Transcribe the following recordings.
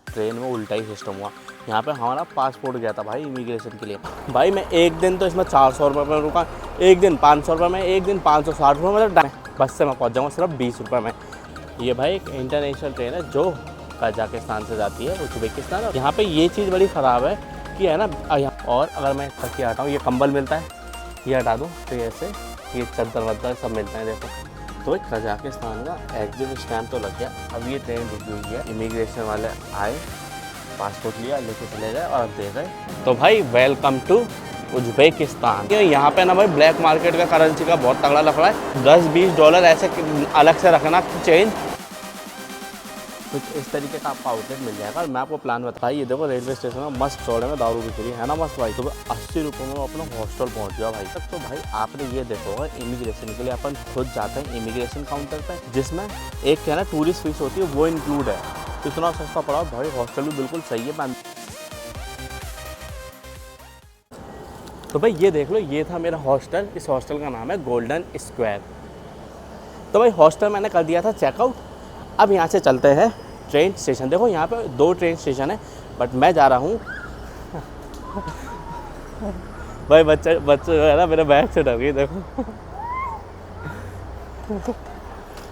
Train में उल्टा ही system हुआ। यहाँ पे हमारा पासपोर्ट गया था भाई इमिग्रेशन के लिए। भाई मैं एक दिन तो इसमें 400 रुपये में रुका, एक दिन 500 रुपये में, एक दिन 560 रुपये में, मतलब बस से मैं पहुँच जाऊँगा सिर्फ 20 रुपये में। ये भाई एक इंटरनेशनल ट्रेन है जो कजाकिस्तान से जाती है उज्बेकिस्तान। और यहाँ पे ये चीज़ बड़ी ख़राब है कि है ना, और अगर मैं तकिया हटाऊँ, ये कंबल मिलता है, ये हटा दूँ तो ऐसे ये चद्दर वद्दर सब मिलते हैं। देखो तो भाई कजाकिस्तान का एग्जिट स्टैम्प तो लग गया। अब ये ट्रेन रुकी हुई है, इमिग्रेशन वाले आए, पासपोर्ट लिया, लेके चले गए और अब दे गए। तो भाई वेलकम टू उज्बेकिस्तान। यहाँ पे ना भाई ब्लैक मार्केट का करेंसी का बहुत तगड़ा लफड़ा है। $10-20 ऐसे अलग से रखना चेंज, कुछ इस तरीके का आपको आउटलेट मिल जाएगा। और मैं आपको प्लान बताइए, ये देखो रेलवे स्टेशन में मस्त चौड़े में दारू बिक रही है ना मस्त भाई। तो 80 रुपये में अपना हॉस्टल पहुंच गया भाई तक। तो भाई आपने ये देखो, इमिग्रेशन के लिए अपन खुद जाते हैं इमिग्रेशन काउंटर पे, जिसमें एक क्या ना टूरिस्ट फीस होती है वो इंक्लूड है। इतना सस्ता पड़ा भाई, हॉस्टल भी बिल्कुल सही है। तो भाई ये देख लो, ये था मेरा हॉस्टल। इस हॉस्टल का नाम है गोल्डन स्क्वायर। तो भाई हॉस्टल मैंने कर दिया था चेकआउट। अब यहाँ से चलते हैं ट्रेन स्टेशन। देखो यहाँ पे 2 ट्रेन स्टेशन है, बट मैं जा रहा हूँ भाई बच्चे है ना, मेरे बैग से डर गई। देखो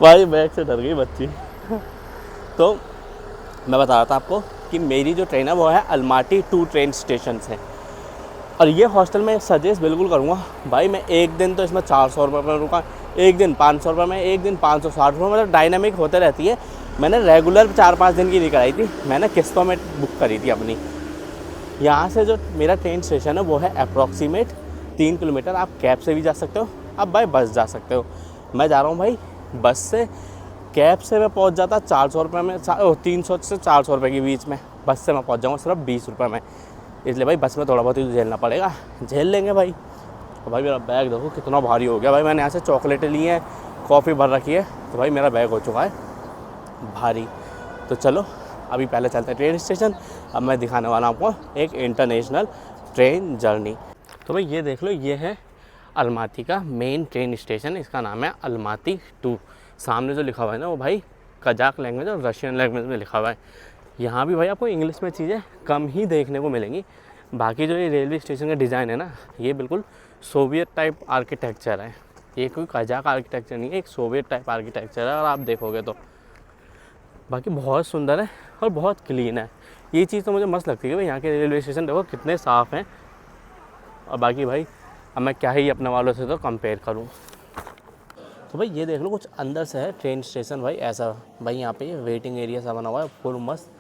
भाई बैग से डर गई बच्ची। तो मैं बता रहा था आपको कि मेरी जो ट्रेन है वो है अलमाटी 2 ट्रेन स्टेशन से। और ये हॉस्टल में सजेस्ट बिल्कुल करूँगा भाई। मैं एक दिन तो इसमें 400 रुपये में रुका, एक दिन 500 रुपये में, एक दिन 560 रुपये, मतलब डायनामिक होते रहती है। मैंने रेगुलर 4-5 दिन की नहीं कराई थी, मैंने किस्तों में बुक करी थी अपनी। यहाँ से जो मेरा ट्रेन स्टेशन है वो है अप्रॉक्सीमेट 3 किलोमीटर। आप कैब से भी जा सकते हो, आप बाय बस जा सकते हो। मैं जा रहा हूँ भाई बस से। कैब से मैं पहुँच जाता 400 रुपये में, 300 से 400 रुपये के बीच में। बस से मैं पहुँच जाऊँगा सिर्फ 20 रुपये में। इसलिए भाई बस में थोड़ा बहुत ही झेलना पड़ेगा, झेल लेंगे भाई। तो भाई मेरा बैग देखो कितना भारी हो गया भाई। मैंने यहाँ से चॉकलेटें ली हैं, कॉफ़ी भर रखी है, तो भाई मेरा बैग हो चुका है भारी। तो चलो अभी पहले चलते हैं ट्रेन स्टेशन। अब मैं दिखाने वाला हूँ आपको एक इंटरनेशनल ट्रेन जर्नी। तो भाई ये देख लो, ये है अलमाती का मेन ट्रेन स्टेशन। इसका नाम है अलमाती 2। सामने जो लिखा हुआ है ना वो भाई कजाक लैंग्वेज और रशियन लैंग्वेज में लिखा हुआ है। यहाँ भी भाई आपको इंग्लिश में चीज़ें कम ही देखने को मिलेंगी। बाकी जो ये रेलवे स्टेशन का डिज़ाइन है ना, ये बिल्कुल सोवियत टाइप आर्किटेक्चर है। ये कोई कजाक आर्किटेक्चर नहीं है, एक सोवियत टाइप आर्किटेक्चर है। और आप देखोगे तो बाकी बहुत सुंदर है और बहुत क्लीन है। ये चीज़ तो मुझे मस्त लगती है भाई, यहाँ के रेलवे स्टेशन देखो कितने साफ़ हैं। और बाकी भाई अब मैं क्या ही अपने वालों से तो कंपेयर करूँ। तो भाई ये देख लो, कुछ अंदर से है ट्रेन स्टेशन भाई ऐसा। भाई यहाँ पे वेटिंग एरिया सा बना हुआ है फुल मस्त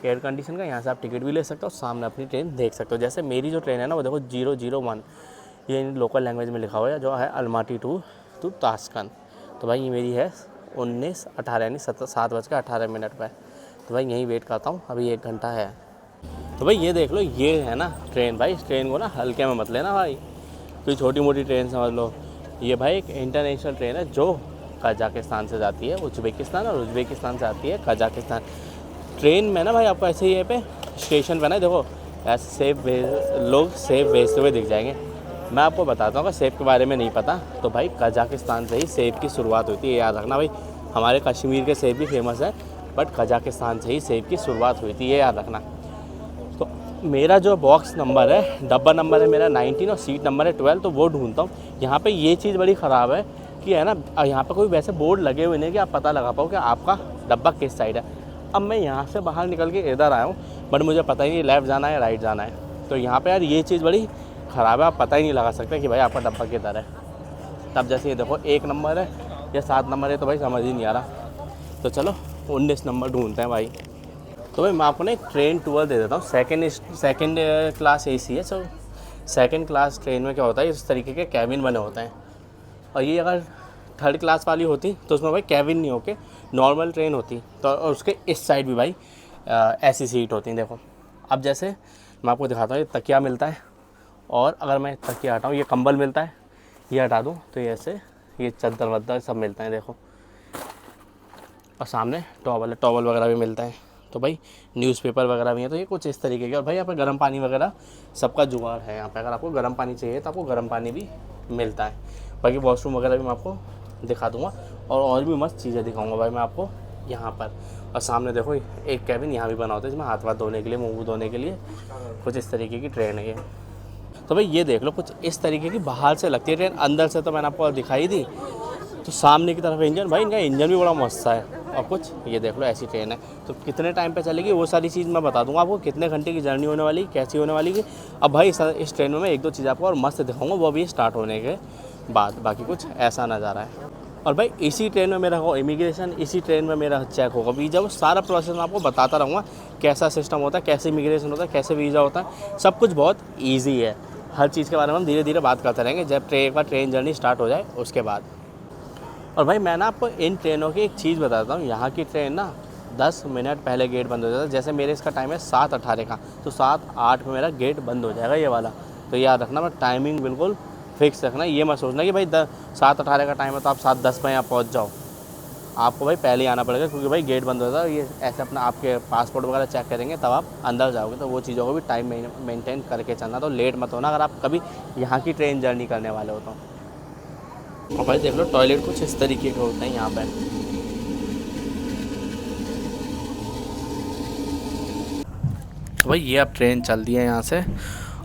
एयर कंडीशन का। यहाँ से आप टिकट भी ले सकते हो, सामने अपनी ट्रेन देख सकते हो। जैसे मेरी जो ट्रेन है ना वो देखो 001, ये लोकल लैंग्वेज में लिखा हुआ है, जो है अलमाटी 2 टू ताशकंद। तो भाई ये मेरी है 19:18 यानी 7:18 पर। तो भाई यहीं वेट करता हूँ, अभी 1 घंटा है। तो भाई ये देख लो, ये है ना ट्रेन। भाई इस ट्रेन को ना हल्के में मत लेना भाई, कोई छोटी मोटी ट्रेन समझ लो। ये भाई एक इंटरनेशनल ट्रेन है जो कजाकिस्तान से जाती है उज्बेकिस्तान, और उज्बेकिस्तान से आती है कजाकिस्तान। ट्रेन में ना भाई आपको ऐसे ही पे स्टेशन पे ना देखो ऐसे लोग सेब बेचते हुए दिख जाएंगे। मैं आपको बताता हूँ, अगर सेब के बारे में नहीं पता तो भाई कजाकिस्तान से ही सेब की शुरुआत होती है, याद रखना भाई। हमारे कश्मीर के सेब भी फेमस है, बट कजाकिस्तान से ही सेब की शुरुआत हुई थी, ये याद रखना। तो मेरा जो बॉक्स नंबर है, डब्बा नंबर है मेरा 19 और सीट नंबर है 12, तो वो ढूंढता हूँ। यहाँ पे ये चीज़ बड़ी ख़राब है कि है ना, यहाँ पे कोई वैसे बोर्ड लगे हुए नहीं कि आप पता लगा पाओ कि आपका डब्बा किस साइड है। अब मैं यहाँ से बाहर निकल के इधर आया हूँ, बट मुझे पता ही नहीं लेफ़्ट जाना है राइट जाना है। तो यहाँ पे यार ये चीज़ बड़ी ख़राब है, आप पता ही नहीं लगा सकते कि भाई आपका डब्बा किधर है। तब जैसे ये देखो 1 नंबर है या 7 नंबर है, तो भाई समझ ही नहीं आ रहा। तो चलो 19 नंबर ढूंढते हैं भाई। तो भाई मैं आपको ना एक ट्रेन टूर दे देता हूँ। सेकेंड क्लास AC है। सो सेकेंड क्लास ट्रेन में क्या होता है, इस तरीके के कैबिन बने होते हैं। और ये अगर 3rd क्लास वाली होती तो उसमें भाई कैबिन नहीं होके नॉर्मल ट्रेन होती, तो और उसके इस साइड भी भाई ऐसी सीट होती हैं। देखो अब जैसे मैं आपको दिखाता हूँ, ये तकिया मिलता है, और अगर मैं तकिया हटाऊँ ये कंबल मिलता है, ये हटा दूँ तो ये ऐसे ये चद्दर वद्दर सब मिलता है देखो। और सामने टॉवल वगैरह भी मिलता है। तो भाई न्यूज़पेपर वगैरह भी है। तो ये कुछ इस तरीके के। और भाई यहाँ पे गर्म पानी वगैरह सबका जुगाड़ है यहाँ पे। अगर आपको गर्म पानी चाहिए तो आपको गर्म पानी भी मिलता है। बाकी वॉशरूम वगैरह भी मैं आपको दिखा दूँगा, और भी मस्त चीज़ें दिखाऊँगा भाई मैं आपको यहाँ पर। और सामने देखो एक कैबिन यहाँ भी बना होता है जिसमें हाथ वाथ धोने के लिए, मुँह धोने के लिए। कुछ इस तरीके की ट्रेन है ये। तो भाई ये देख लो, कुछ इस तरीके की बाहर से लगती है ट्रेन, अंदर से तो मैंने आपको दिखाई दी। तो सामने की तरफ इंजन, भाई इनका इंजन भी बड़ा मस्त सा है। और कुछ ये देख लो ऐसी ट्रेन है। तो कितने टाइम पे चलेगी वो सारी चीज़ मैं बता दूंगा आपको, कितने घंटे की जर्नी होने वाली, कैसी होने वाली की। अब भाई इस ट्रेन में मैं एक दो चीज़ आपको और मस्त दिखाऊंगा, वो भी स्टार्ट होने के बाद। बाकी कुछ ऐसा नज़ारा है। और भाई इसी ट्रेन में मेरा हो इमिग्रेशन, इसी ट्रेन में मेरा चेक होगा वीज़ा। वो सारा प्रोसेस मैं आपको बताता रहूँगा, कैसा सिस्टम होता है, कैसे इमिग्रेशन होता है, कैसे वीज़ा होता है। सब कुछ बहुत ईजी है। हर चीज़ के बारे में हम धीरे धीरे बात करते रहेंगे जब एक बार ट्रेन जर्नी स्टार्ट हो जाए उसके बाद। और भाई मैं ना आपको इन ट्रेनों की एक चीज़ बताता हूँ। यहाँ की ट्रेन ना 10 मिनट पहले गेट बंद हो जाता है। जैसे मेरे इसका टाइम है 7:18 का, तो 7:08 में मेरा गेट बंद हो जाएगा ये वाला। तो याद रखना, मैं टाइमिंग बिल्कुल फिक्स रखना। ये मत सोचना कि भाई 7:18 का टाइम है तो आप 7:10 में यहाँ पहुँच जाओ। आपको भाई पहले ही आना पड़ेगा, क्योंकि भाई गेट बंद हो जाता है। ये ऐसे अपना आपके पासपोर्ट वगैरह चेक करेंगे तब आप अंदर जाओगे। तो वो चीज़ों को भी टाइम मेंटेन करके चलना। तो लेट मत होना अगर आप कभी यहाँ की ट्रेन जर्नी करने वाले हो तो। और भाई देख लो टॉयलेट कुछ इस तरीके के होते हैं यहाँ पे। तो भाई ये अब ट्रेन चल दी है यहाँ से,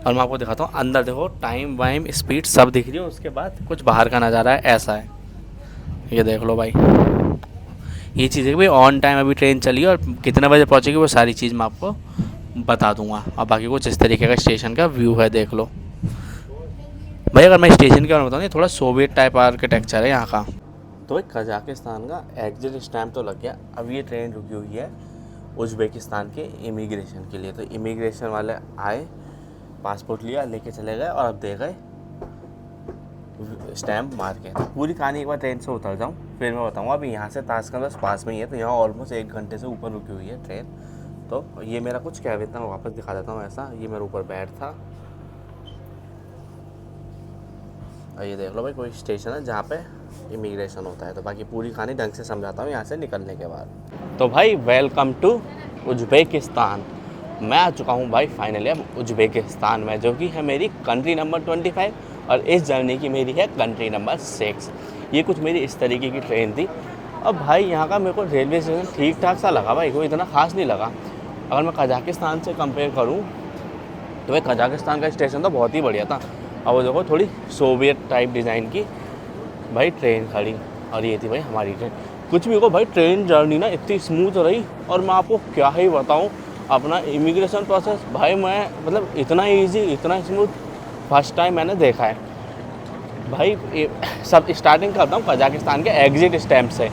और मैं आपको दिखाता हूँ अंदर। देखो टाइम वाइम स्पीड सब दिख रही है। उसके बाद कुछ बाहर का नज़ारा है, ऐसा है। ये देख लो भाई, ये चीज़ है कि भाई ऑन टाइम अभी ट्रेन चली है और कितने बजे पहुँचेगी वो सारी चीज़ मैं आपको बता दूंगा। और बाकी कुछ इस तरीके का स्टेशन का व्यू है, देख लो भाई। अगर मैं स्टेशन के बारे में बताऊँ, थोड़ा सोवियत टाइप आर्किटेक्चर है यहाँ का। तो भाई कजाकिस्तान का एग्जिट स्टैम्प तो लग गया। अब ये ट्रेन रुकी हुई है उज़्बेकिस्तान के इमिग्रेशन के लिए। तो इमिग्रेशन वाले आए, पासपोर्ट लिया, लेके चले गए और अब दे गए स्टैम्प मार के। तो पूरी कहानी एक बार ट्रेन से उतर जाऊँ फिर मैं बताऊँगा। अभी यहाँ से ताशकंद पास में ही है, तो यहाँ ऑलमोस्ट 1 घंटे से ऊपर रुकी हुई है ट्रेन। तो ये मेरा कुछ क्या इतना मैं वापस दिखा देता हूँ। ऐसा ये मेरे ऊपर बैठ था, और ये देख लो भाई कोई स्टेशन है जहाँ पे इमिग्रेशन होता है। तो बाकी पूरी कहानी ढंग से समझाता हूँ यहाँ से निकलने के बाद। तो भाई वेलकम टू उज़्बेकिस्तान। मैं आ चुका हूँ भाई फाइनली अब उज़्बेकिस्तान में, जो कि है मेरी कंट्री नंबर 25, और इस जर्नी की मेरी है कंट्री नंबर 6। ये कुछ मेरी इस तरीके की ट्रेन थी। अब भाई यहाँ का मेरे को रेलवे स्टेशन ठीक ठाक सा लगा भाई, कोई इतना ख़ास नहीं लगा। अगर मैं कजाकिस्तान से कंपेयर करूँ तो भाई कजाकिस्तान का स्टेशन तो बहुत ही बढ़िया था। अब वो देखो थोड़ी सोवियत टाइप डिज़ाइन की भाई ट्रेन खड़ी, और ये थी भाई हमारी ट्रेन। कुछ भी हो भाई ट्रेन जर्नी ना इतनी स्मूथ रही, और मैं आपको क्या ही बताऊँ अपना इमिग्रेशन प्रोसेस भाई, मैं मतलब इतना ईजी इतना स्मूथ फर्स्ट टाइम मैंने देखा है भाई। सब स्टार्टिंग करता हूँ कजाकिस्तान के एग्जिट स्टैम्प से।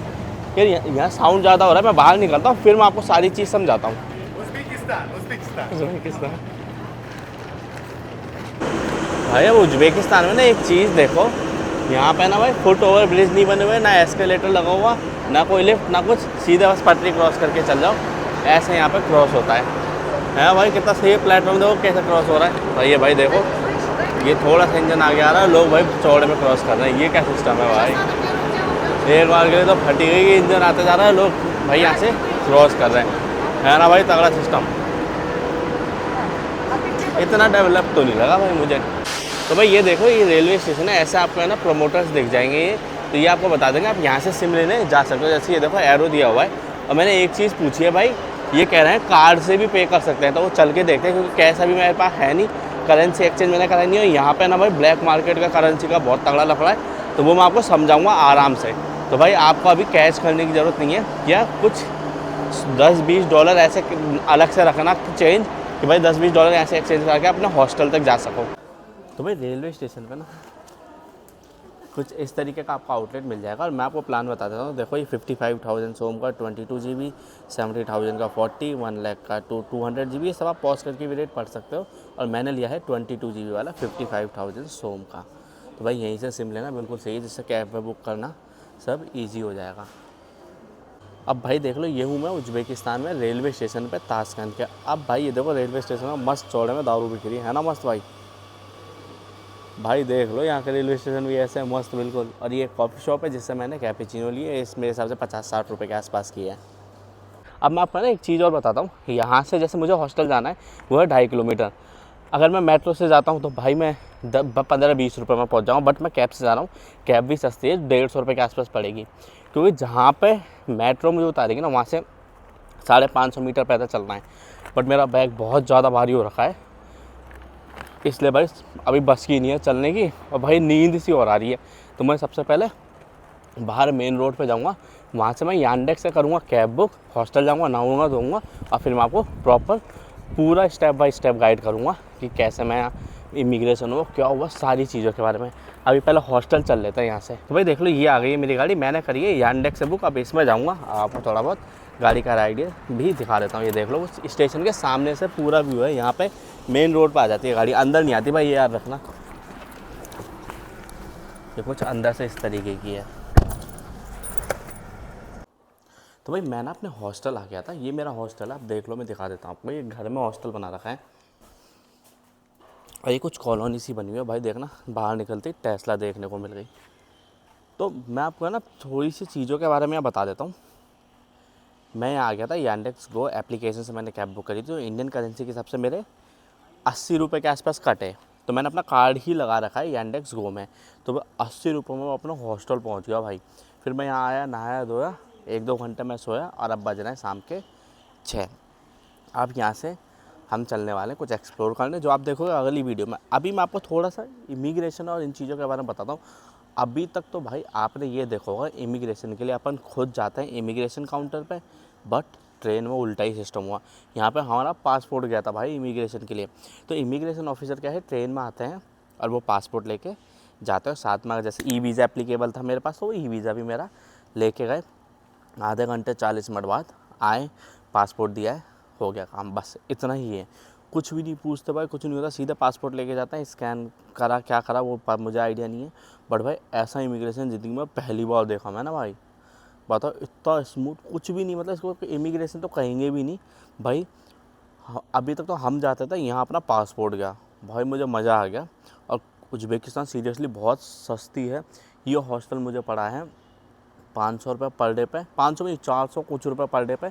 फिर यहाँ साउंड ज़्यादा हो रहा है, मैं बाहर निकलता हूँ, फिर मैं आपको सारी चीज़ समझाता हूँ। उज़्बेकिस्तान भाई अब उज़्बेकिस्तान में ना एक चीज़ देखो, यहाँ पे ना भाई फुट ओवर ब्रिज नहीं बने हुए, ना एस्केलेटर लगा हुआ, ना कोई लिफ्ट, ना कुछ। सीधे बस पटरी क्रॉस करके चल जाओ, ऐसे यहाँ पे क्रॉस होता है भाई। कितना सही प्लेटफॉर्म देखो कैसे क्रॉस हो रहा है। तो ये भाई देखो, ये थोड़ा सा इंजन आगे आ रहा है, लोग भाई चौड़े में क्रॉस कर रहे हैं। ये क्या सिस्टम है भाई। एक बार के लिए तो फटी गई, इंजन आते जा रहा है, लोग भाई यहाँ से क्रॉस कर रहे हैं, है ना भाई तगड़ा सिस्टम। इतना डेवलप तो नहीं लगा भाई मुझे। तो भाई ये देखो, ये रेलवे स्टेशन है, ऐसे आपको है ना प्रोमोटर्स दिख जाएंगे ये। तो ये आपको बता देंगे आप यहाँ से सिम लेने जा सकते हो। जैसे ये देखो एरो दिया हुआ है। और मैंने एक चीज़ पूछी है भाई, ये कह रहे हैं कार्ड से भी पे कर सकते हैं। तो वो चल के देखते हैं, क्योंकि कैश अभी मेरे पास है नहीं, करेंसी एक्सचेंज मैंने करा नहीं है। यहाँ पे ना भाई ब्लैक मार्केट का करेंसी का बहुत तगड़ा लफड़ा है, तो वो मैं आपको समझाऊँगा आराम से। तो भाई आपको अभी कैश करने की ज़रूरत नहीं है, या कुछ $10-20 ऐसे अलग से रखना चेंज, कि भाई $10-20 ऐसे एक्सचेंज करके अपने हॉस्टल तक जा सको। तो भाई रेलवे स्टेशन पे ना कुछ इस तरीके का आपको आउटलेट मिल जाएगा। और मैं आपको प्लान बता देता हूँ। देखो ये 55,000 सोम का 22 GB, 70,000 का 40, 1 लाख का 200 GB, ये सब आप पॉज करके भी रेट पढ़ सकते हो। और मैंने लिया है 22 GB वाला 55,000 सोम का। तो भाई यहीं से सिम लेना बिल्कुल सही है, जिससे कैब में बुक करना सब ईजी हो जाएगा। अब भाई देख लो, ये हूँ मैं उज़्बेकिस्तान में रेलवे स्टेशन पे ताशकंद के। अब भाई ये देखो रेलवे स्टेशन में मस्त चौड़े में दारू बिक रही है ना मस्त भाई देख लो यहाँ का रेलवे स्टेशन भी ऐसे है मस्त बिल्कुल। और ये कॉफ़ी शॉप है जिससे मैंने कैपेचिनो ली है, इस मेरे हिसाब से 50-60 रुपये के आसपास की है। अब मैं आपको ना एक चीज़ और बताता हूँ, यहाँ से जैसे मुझे हॉस्टल जाना है वो है 2.5 किलोमीटर। अगर मैं मेट्रो से जाता हूँ तो भाई मैं 15-20 रुपये में पहुँच जाऊँ। बट मैं कैब से जा रहा हूँ, कैब भी सस्ती है, 150 रुपये के आसपास पड़ेगी। क्योंकि जहाँ पे मेट्रो मुझे उतारेगी ना, वहाँ से 550 मीटर पैदल चलना है, बट मेरा बैग बहुत ज़्यादा भारी हो रखा है, इसलिए भाई अभी बस की नहीं है चलने की, और भाई नींद सी और आ रही है। तो मैं सबसे पहले बाहर मेन रोड पे जाऊंगा, वहाँ से मैं यांडेक्स से करूँगा कैब बुक, हॉस्टल जाऊँगा, नहाऊंगा धोऊंगा, और फिर मैं आपको प्रॉपर पूरा स्टेप बाय स्टेप गाइड करूँगा कि कैसे मैं इमिग्रेशन हो, क्या हुआ, सारी चीज़ों के बारे में। अभी पहले हॉस्टल चल लेते हैं यहाँ से। तो भाई देख लो, ये आ गई है मेरी गाड़ी, मैंने करी है यांडेक्स से बुक। अब इसमें जाऊँगा, आपको थोड़ा बहुत गाड़ी का आइडिया भी दिखा देता हूँ। ये देख लो, स्टेशन के सामने से पूरा व्यू है, यहाँ पे मेन रोड पर आ जाती है गाड़ी, अंदर नहीं आती भाई, ये याद रखना। ये कुछ अंदर से इस तरीके की है। तो भाई मैं ना अपने हॉस्टल आ गया था, ये मेरा हॉस्टल है, आप देख लो, मैं दिखा देता हूँ आपको। ये घर में हॉस्टल बना रखा है, और ये कुछ कॉलोनी सी बनी हुई है भाई, देखना बाहर निकलती टेस्ला देखने को मिल गई। तो मैं आपको ना थोड़ी सी चीज़ों के बारे में बता देता हूँ। मैं आ गया था यांडेक्स गो एप्लीकेशन से, मैंने कैब बुक करी थी, तो इंडियन करेंसी के हिसाब से मेरे 80 रुपये के आसपास कटे। तो मैंने अपना कार्ड ही लगा रखा है यांडेक्स गो में, तो 80 रुपये में मैं अपना हॉस्टल पहुँच गया भाई। फिर मैं यहाँ आया, नहाया धोया, 1-2 घंटे में सोया, और अब बज रहे हैं शाम के 6। अब यहाँ से हम चलने वाले हैं कुछ एक्सप्लोर करने, जो आप देखोगे अगली वीडियो में। अभी मैं आपको थोड़ा सा इमिग्रेशन और इन चीज़ों के बारे में बताता हूँ। अभी तक तो भाई आपने ये देखा होगा, इमिग्रेशन के लिए अपन खुद जाते हैं इमिग्रेशन काउंटर पे, बट ट्रेन में उल्टा ही सिस्टम हुआ। यहाँ पे हमारा पासपोर्ट गया था भाई इमिग्रेशन के लिए। तो इमिग्रेशन ऑफिसर क्या है, ट्रेन में आते हैं और वो पासपोर्ट लेके जाते हैं। साथ में जैसे ई वीज़ा एप्लीकेबल था मेरे पास, तो ई वीज़ा भी मेरा लेके गए। आधे घंटे 40 मिनट बाद आए, पासपोर्ट दिया है, हो गया काम, बस इतना ही है। कुछ भी नहीं पूछते भाई, कुछ नहीं होता, सीधा पासपोर्ट लेके जाते हैं। स्कैन करा, क्या करा वो मुझे आइडिया नहीं है, बट भाई ऐसा इमिग्रेशन ज़िंदगी में पहली बार देखा मैं ना भाई। बताओ, इतना स्मूथ, कुछ भी नहीं, मतलब इसको इमिग्रेशन तो कहेंगे भी नहीं भाई। अभी तक तो हम जाते थे, यहाँ अपना पासपोर्ट गया भाई, मुझे मज़ा आ गया। और उज़्बेकिस्तान सीरियसली बहुत सस्ती है। ये हॉस्टल मुझे पड़ा है 500 रुपये पर डे पे, 500 में 400 कुछ रुपये पर डे पे,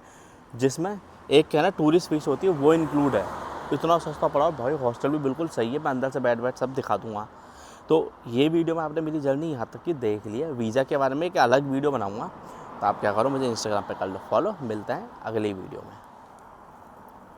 जिसमें एक क्या ना टूरिस्ट फीस होती है वो इंक्लूड है। इतना सस्ता पड़ा भाई, हॉस्टल भी बिल्कुल सही है, मैं अंदर से बैठ सब दिखा दूँगा। तो ये वीडियो में आपने मेरी जर्नी यहाँ तक की देख ली है। वीज़ा के बारे में एक अलग वीडियो बनाऊँगा, तो आप क्या करो, मुझे इंस्टाग्राम पे कर लो फॉलो। मिलते हैं अगली वीडियो में।